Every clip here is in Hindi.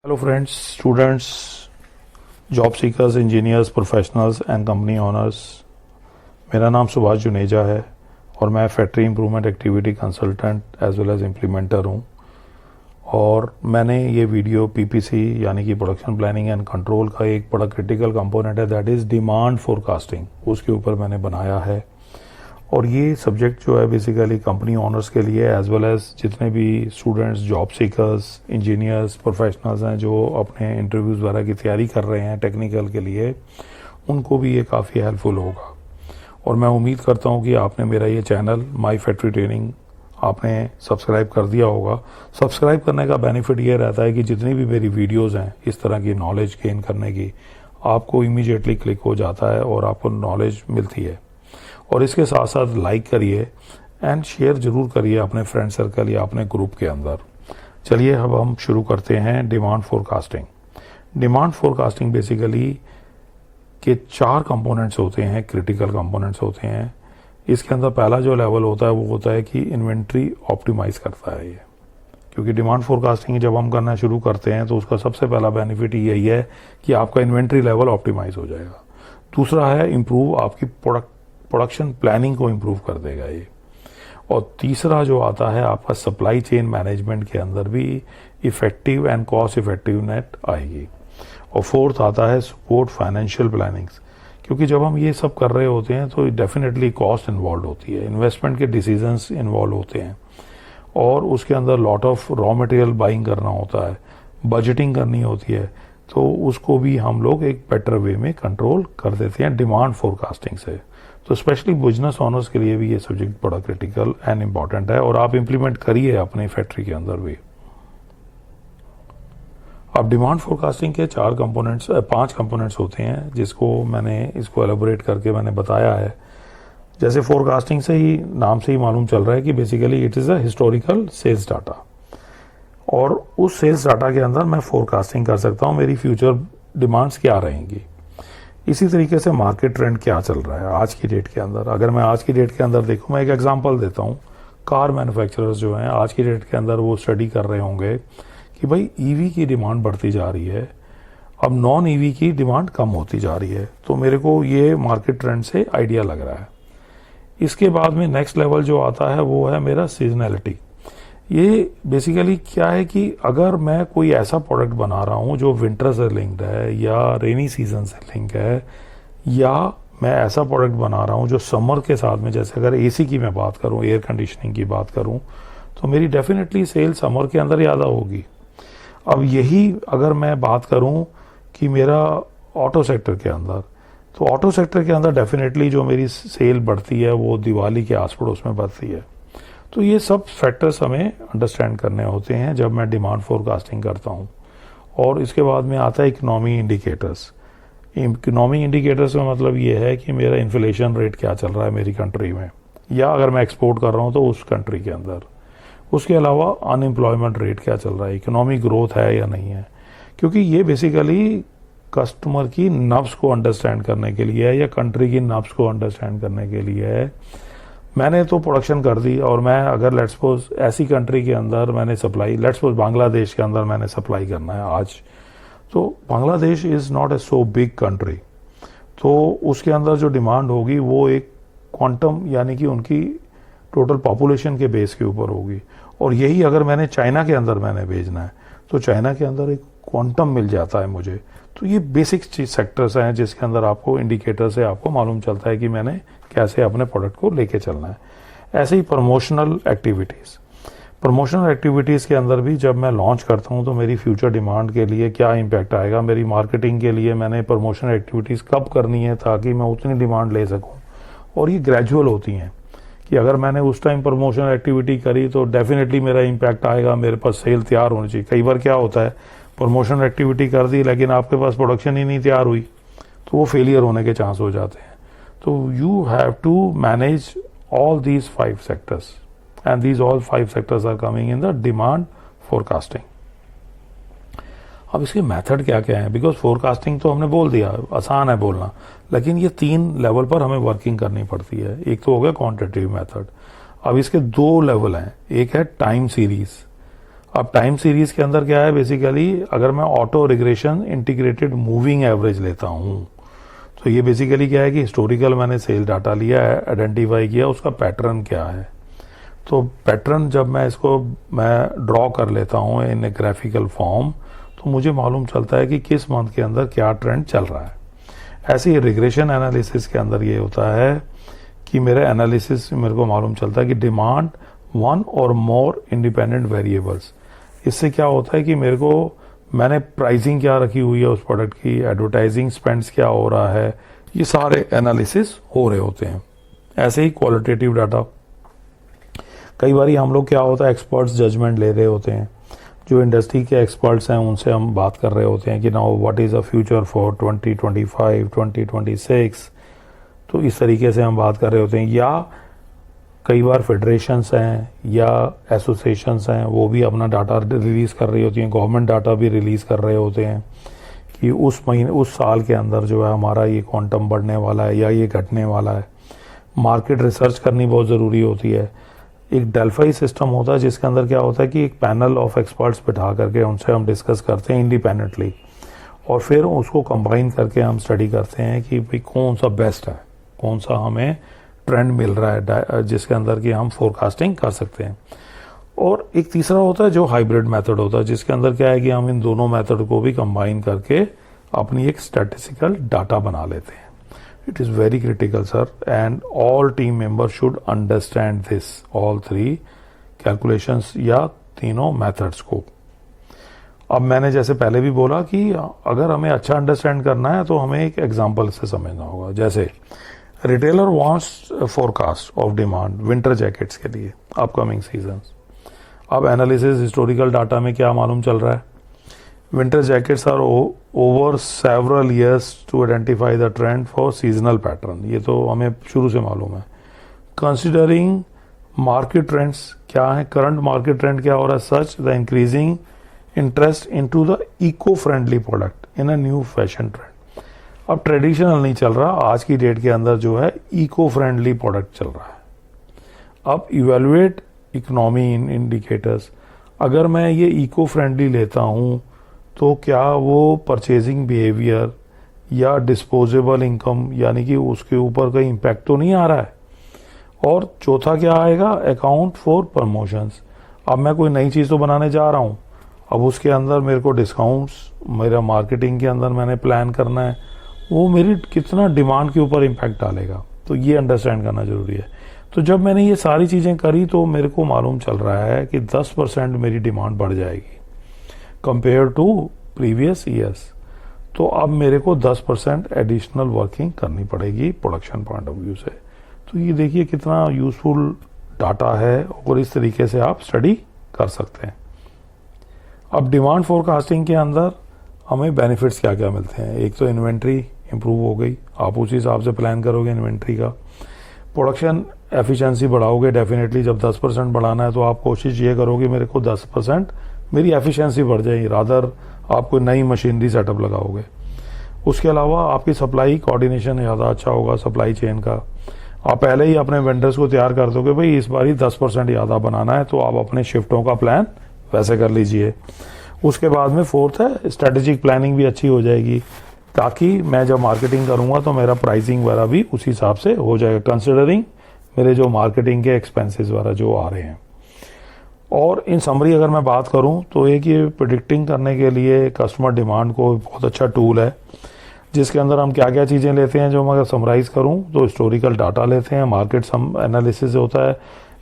Hello friends, students, job seekers, engineers, professionals and company owners. मेरा नाम सुभाष जुनेजा है और मैं factory improvement activity consultant as well as implementer हूँ। और मैंने ये वीडियो पीपीसी यानी कि प्रोडक्शन प्लानिंग एंड कंट्रोल का एक बड़ा क्रिटिकल कंपोनेंट है, दैट इज़ डिमांड फोरकास्टिंग, उसके ऊपर मैंने बनाया है। और ये सब्जेक्ट जो है बेसिकली कंपनी ओनर्स के लिए एज वेल एज जितने भी students, job seekers, engineers, professionals हैं जो अपने इंटरव्यूज़ वगैरह की तैयारी कर रहे हैं टेक्निकल के लिए, उनको भी ये काफ़ी हेल्पफुल होगा। और मैं उम्मीद करता हूँ कि आपने मेरा ये चैनल माई फैक्ट्री ट्रेनिंग आपने सब्सक्राइब कर दिया होगा। सब्सक्राइब करने का बेनिफिट ये रहता है कि जितनी भी मेरी वीडियोज़ हैं इस तरह की नॉलेज गेन करने की, आपको इमीडिएटली क्लिक हो जाता है और आपको नॉलेज मिलती है। और इसके साथ साथ लाइक करिए एंड शेयर जरूर करिए अपने फ्रेंड सर्कल या अपने ग्रुप के अंदर। चलिए अब हम शुरू करते हैं demand forecasting. Demand forecasting basically के 4 कंपोनेंट्स होते हैं, क्रिटिकल कंपोनेंट्स होते हैं। इसके अंदर पहला जो लेवल होता है वो होता है कि इन्वेंट्री ऑप्टिमाइज करता है ये, क्योंकि डिमांड फोरकास्टिंग जब हम करना शुरू करते हैं तो उसका सबसे पहला बेनिफिट यही है कि आपका इन्वेंट्री लेवल ऑप्टिमाइज हो जाएगा। दूसरा है इम्प्रूव, आपकी प्रोडक्शन प्लानिंग को इम्प्रूव कर देगा ये। और तीसरा जो आता है आपका सप्लाई चेन मैनेजमेंट के अंदर भी इफेक्टिव एंड कॉस्ट इफेक्टिवनेस आएगी। और फोर्थ आता है सपोर्ट फाइनेंशियल प्लानिंग्स, क्योंकि जब हम ये सब कर रहे होते हैं तो डेफिनेटली कॉस्ट इन्वॉल्व होती है, इन्वेस्टमेंट के डिसीजंस इन्वॉल्व होते हैं और उसके अंदर lot of raw material buying करना होता है, बजटिंग करनी होती है, तो उसको भी हम लोग एक बेटर वे में कंट्रोल कर देते हैं डिमांड फोरकास्टिंग से। तो स्पेशली बिजनेस ओनर्स के लिए भी ये सब्जेक्ट बड़ा क्रिटिकल एंड इम्पॉर्टेंट है और आप इंप्लीमेंट करिए अपनी फैक्ट्री के अंदर भी। अब डिमांड फोरकास्टिंग के 5 कंपोनेंट्स होते हैं जिसको मैंने इसको एलोबरेट करके मैंने बताया है। जैसे फोरकास्टिंग से ही, नाम से ही मालूम चल रहा है कि basically it is a historical sales data, और उस सेल्स डाटा के अंदर मैं फोरकास्टिंग कर सकता हूँ मेरी फ्यूचर डिमांड्स क्या रहेंगी। इसी तरीके से मार्केट ट्रेंड क्या चल रहा है आज की डेट के अंदर। अगर मैं आज की डेट के अंदर देखूं, मैं एक एग्जांपल देता हूं। कार मैन्युफैक्चरर्स जो हैं आज की डेट के अंदर वो स्टडी कर रहे होंगे कि भाई ईवी की डिमांड बढ़ती जा रही है, अब नॉन ईवी की डिमांड कम होती जा रही है। तो मेरे को ये मार्केट ट्रेंड से आइडिया लग रहा है। इसके बाद में नेक्स्ट लेवल जो आता है वो है मेरा सीजनैलिटी। ये बेसिकली क्या है कि अगर मैं कोई ऐसा प्रोडक्ट बना रहा हूँ जो विंटर से लिंक्ड है या रेनी सीजन से लिंक है, या मैं ऐसा प्रोडक्ट बना रहा हूँ जो समर के साथ में, जैसे अगर एसी की मैं बात करूँ, एयर कंडीशनिंग की बात करूँ, तो मेरी डेफिनेटली सेल समर के अंदर ज़्यादा होगी। अब यही अगर मैं बात करूँ कि मेरा ऑटो सेक्टर के अंदर, तो ऑटो सेक्टर के अंदर डेफिनेटली जो मेरी सेल बढ़ती है वो दिवाली के आस पड़ोस में बढ़ती है। तो ये सब फैक्टर्स हमें अंडरस्टैंड करने होते हैं जब मैं डिमांड फोरकास्टिंग करता हूँ। और इसके बाद में आता है इकोनॉमी इंडिकेटर्स। इकोनॉमी इंडिकेटर्स का मतलब ये है कि मेरा इन्फ्लेशन रेट क्या चल रहा है मेरी कंट्री में, या अगर मैं एक्सपोर्ट कर रहा हूँ तो उस कंट्री के अंदर। उसके अलावा अनएम्प्लॉयमेंट रेट क्या चल रहा है, इकोनॉमिक ग्रोथ है या नहीं है, क्योंकि ये बेसिकली कस्टमर की नब्ज को अंडरस्टैंड करने के लिए है या कंट्री की नब्ज को अंडरस्टैंड करने के लिए है। मैंने तो प्रोडक्शन कर दी और मैं अगर लेट्स सपोज ऐसी कंट्री के अंदर मैंने सप्लाई, लेट्स सपोज बांग्लादेश के अंदर मैंने सप्लाई करना है आज, तो Bangladesh is not a so big country, तो उसके अंदर जो डिमांड होगी वो एक क्वांटम यानी कि उनकी टोटल पॉपुलेशन के बेस के ऊपर होगी। और यही अगर मैंने चाइना के अंदर मैंने भेजना है तो चाइना के अंदर एक क्वांटम मिल जाता है मुझे। तो ये बेसिक सेक्टर्स हैं जिसके अंदर आपको इंडिकेटर से आपको मालूम चलता है कि मैंने कैसे अपने प्रोडक्ट को लेके चलना है। ऐसे ही प्रमोशनल एक्टिविटीज़ के अंदर भी जब मैं लॉन्च करता हूं तो मेरी फ्यूचर डिमांड के लिए क्या इम्पैक्ट आएगा, मेरी मार्केटिंग के लिए मैंने प्रमोशनल एक्टिविटीज़ कब करनी है ताकि मैं उतनी डिमांड ले सकूं। और ये ग्रेजुअल होती हैं कि अगर मैंने उस टाइम प्रमोशनल एक्टिविटी करी तो डेफिनेटली मेरा इम्पैक्ट आएगा, मेरे पास सेल तैयार होनी चाहिए। कई बार क्या होता है, प्रमोशनल एक्टिविटी कर दी लेकिन आपके पास प्रोडक्शन ही नहीं तैयार हुई तो वो फेलियर होने के चांस हो जाते हैं। तो you have to manage all these 5 sectors and these all 5 sectors are coming in the demand forecasting. अब इसके मेथड क्या क्या है, बिकॉज फोरकास्टिंग तो हमने बोल दिया, आसान है बोलना, लेकिन ये 3 लेवल पर हमें वर्किंग करनी पड़ती है। एक तो हो गया क्वांटिटेटिव मेथड। अब इसके 2 लेवल हैं, एक है टाइम सीरीज अब टाइम सीरीज के अंदर क्या है, बेसिकली अगर मैं auto regression integrated moving average लेता हूँ तो ये बेसिकली क्या है कि हिस्टोरिकल मैंने सेल डाटा लिया है, आइडेंटिफाई किया उसका पैटर्न क्या है। तो पैटर्न जब मैं इसको ड्रॉ कर लेता हूँ इन ए ग्राफिकल फॉर्म तो मुझे मालूम चलता है कि किस मंथ के अंदर क्या ट्रेंड चल रहा है। ऐसे ही रिग्रेशन एनालिसिस के अंदर ये होता है कि मेरे एनालिसिस मेरे को मालूम चलता है कि डिमांड वन और मोर इंडिपेंडेंट वेरिएबल्स। इससे क्या होता है कि मेरे को मैंने प्राइसिंग क्या रखी हुई है उस प्रोडक्ट की, एडवर्टाइजिंग स्पेंड्स क्या हो रहा है, ये सारे एनालिसिस हो रहे होते हैं। ऐसे ही क्वालिटेटिव डाटा, कई बार हम लोग क्या होता है एक्सपर्ट्स जजमेंट ले रहे होते हैं, जो इंडस्ट्री के एक्सपर्ट्स हैं उनसे हम बात कर रहे होते हैं कि now what is the future for 2025 2026, तो इस तरीके से हम बात कर रहे होते हैं। या कई बार फेडरेशंस हैं या एसोसिएशंस हैं वो भी अपना डाटा रिलीज़ कर रही होती हैं, गवर्नमेंट डाटा भी रिलीज़ कर रहे होते हैं कि उस महीने उस साल के अंदर जो है हमारा ये क्वांटम बढ़ने वाला है या ये घटने वाला है। मार्केट रिसर्च करनी बहुत ज़रूरी होती है। एक डेल्फाई सिस्टम होता है जिसके अंदर क्या होता है कि एक पैनल ऑफ एक्सपर्ट्स बिठा करके उनसे हम डिस्कस करते हैं इंडिपेंडेंटली और फिर उसको कंबाइन करके हम स्टडी करते हैं कि भाई कौन सा बेस्ट है, कौन सा हमें ट्रेंड मिल रहा है जिसके अंदर की हम फोरकास्टिंग कर सकते हैं। और एक तीसरा होता है जो हाइब्रिड मेथड होता है जिसके अंदर क्या है कि हम इन दोनों मेथड को भी कंबाइन करके अपनी एक स्टैटिस्टिकल डाटा बना लेते हैं। It is very critical sir and all team member should understand this all three calculations या तीनों मेथड्स को। अब मैंने जैसे पहले भी बोला कि अगर हमें अच्छा अंडरस्टैंड करना है तो हमें एक एग्जांपल से समझना होगा। जैसे retailer wants forecast of demand winter jackets के लिए अपकमिंग सीजन्स। अब एनालिसिस हिस्टोरिकल डाटा में क्या मालूम चल रहा है, winter jackets are over several years to identify the trend for seasonal pattern, ये तो हमें शुरू से मालूम है। कंसिडरिंग मार्केट ट्रेंड्स क्या है, करंट मार्केट ट्रेंड क्या हो रहा है, such the increasing interest into the eco friendly product in a new fashion trend. अब ट्रेडिशनल नहीं चल रहा, आज की डेट के अंदर जो है इको फ्रेंडली प्रोडक्ट चल रहा है। अब इवेलुएट इकोनॉमी इन इंडिकेटर्स, अगर मैं ये इको फ्रेंडली लेता हूं तो क्या वो परचेजिंग बिहेवियर या डिस्पोजेबल इनकम यानी कि उसके ऊपर कोई इम्पैक्ट तो नहीं आ रहा है। और चौथा क्या आएगा, अकाउंट फॉर प्रमोशंस। अब मैं कोई नई चीज़ तो बनाने जा रहा हूँ, अब उसके अंदर मेरे को डिस्काउंट्स, मेरा मार्केटिंग के अंदर मैंने प्लान करना है, वो मेरी कितना डिमांड के ऊपर इम्पैक्ट डालेगा, तो ये अंडरस्टैंड करना जरूरी है। तो जब मैंने ये सारी चीज़ें करी तो मेरे को मालूम चल रहा है कि 10% मेरी डिमांड बढ़ जाएगी कंपेयर टू प्रीवियस ईयर्स। तो अब मेरे को 10% एडिशनल वर्किंग करनी पड़ेगी प्रोडक्शन पॉइंट ऑफ व्यू से। तो ये देखिए कितना यूजफुल डाटा है और इस तरीके से आप स्टडी कर सकते हैं। अब डिमांड फोरकास्टिंग के अंदर हमें बेनिफिट्स क्या क्या मिलते हैं। एक तो इन्वेंट्री इंप्रूव हो गई, आप उसी हिसाब से प्लान करोगे इन्वेंट्री का। प्रोडक्शन एफिशिएंसी बढ़ाओगे डेफिनेटली, जब 10% बढ़ाना है तो आप कोशिश ये करोगे मेरे को 10% मेरी एफिशिएंसी बढ़ जाएगी, रादर आप कोई नई मशीनरी सेटअप लगाओगे। उसके अलावा आपकी सप्लाई कोऑर्डिनेशन ज़्यादा अच्छा होगा, सप्लाई चेन का। आप पहले ही अपने वेंडर्स को तैयार कर दोगे भाई इस बार ही 10% ज़्यादा बनाना है, तो आप अपने शिफ्टों का प्लान वैसे कर लीजिए। उसके बाद में फोर्थ है स्ट्रेटेजिक प्लानिंग भी अच्छी हो जाएगी, ताकि मैं जब मार्केटिंग करूंगा तो मेरा प्राइसिंग वगैरह भी उसी हिसाब से हो जाएगा, कंसिडरिंग मेरे जो मार्केटिंग के एक्सपेंसेस वगैरह जो आ रहे हैं। और इन समरी अगर मैं बात करूं तो एक ये प्रिडिक्टिंग करने के लिए कस्टमर डिमांड को बहुत अच्छा टूल है, जिसके अंदर हम क्या क्या चीज़ें लेते हैं। जो मैं अगर समराइज करूं तो हिस्टोरिकल डाटा लेते हैं, मार्केट सम एनालिसिस होता है,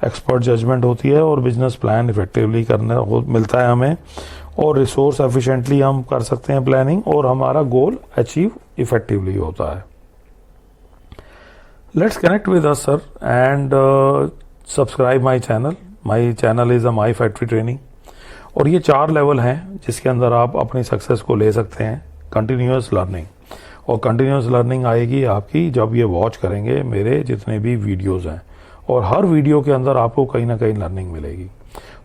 एक्सपर्ट जजमेंट होती है और बिजनेस प्लान इफेक्टिवली करने मिलता है हमें, और रिसोर्स एफिशिएंटली हम कर सकते हैं प्लानिंग, और हमारा गोल अचीव इफेक्टिवली होता है। Let's connect with us sir and subscribe my channel. My channel is a my factory training, और ये 4 लेवल हैं जिसके अंदर आप अपनी सक्सेस को ले सकते हैं। कंटिन्यूअस लर्निंग, और कंटिन्यूअस लर्निंग आएगी आपकी जब ये वॉच करेंगे मेरे जितने भी वीडियोस हैं, और हर वीडियो के अंदर आपको कहीं ना कहीं लर्निंग मिलेगी।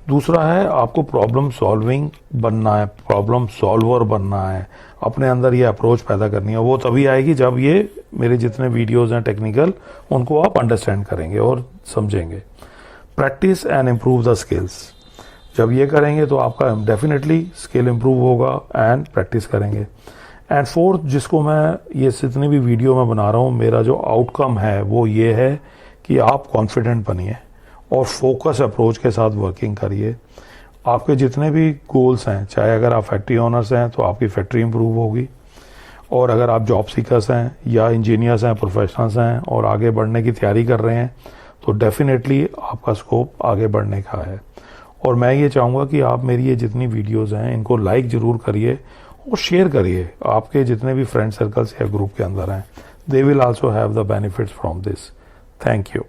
दूसरा है आपको प्रॉब्लम सॉल्विंग बनना है, प्रॉब्लम सॉल्वर बनना है, अपने अंदर ये अप्रोच पैदा करनी है। वो तभी आएगी जब ये मेरे जितने वीडियोस हैं टेक्निकल उनको आप अंडरस्टैंड करेंगे और समझेंगे। Practice and improve the skills, जब ये करेंगे तो आपका डेफिनेटली स्किल इम्प्रूव होगा एंड प्रैक्टिस करेंगे। एंड फोर्थ, जिसको मैं ये जितनी भी वीडियो मैं बना रहा हूँ, मेरा जो आउटकम है वो ये है कि आप कॉन्फिडेंट बनिए और फोकस अप्रोच के साथ वर्किंग करिए। आपके जितने भी गोल्स हैं, चाहे अगर आप फैक्ट्री ओनर्स हैं तो आपकी फैक्ट्री इंप्रूव होगी, और अगर आप जॉब सीकर्स हैं या इंजीनियर्स हैं, प्रोफेशनल्स हैं और आगे बढ़ने की तैयारी कर रहे हैं, तो डेफिनेटली आपका स्कोप आगे बढ़ने का है। और मैं ये चाहूँगा कि आप मेरी ये जितनी वीडियोज़ हैं इनको लाइक ज़रूर करिए और शेयर करिए आपके जितने भी फ्रेंड सर्कल्स या ग्रुप के अंदर हैं। They will also have the benefits from this. Thank you.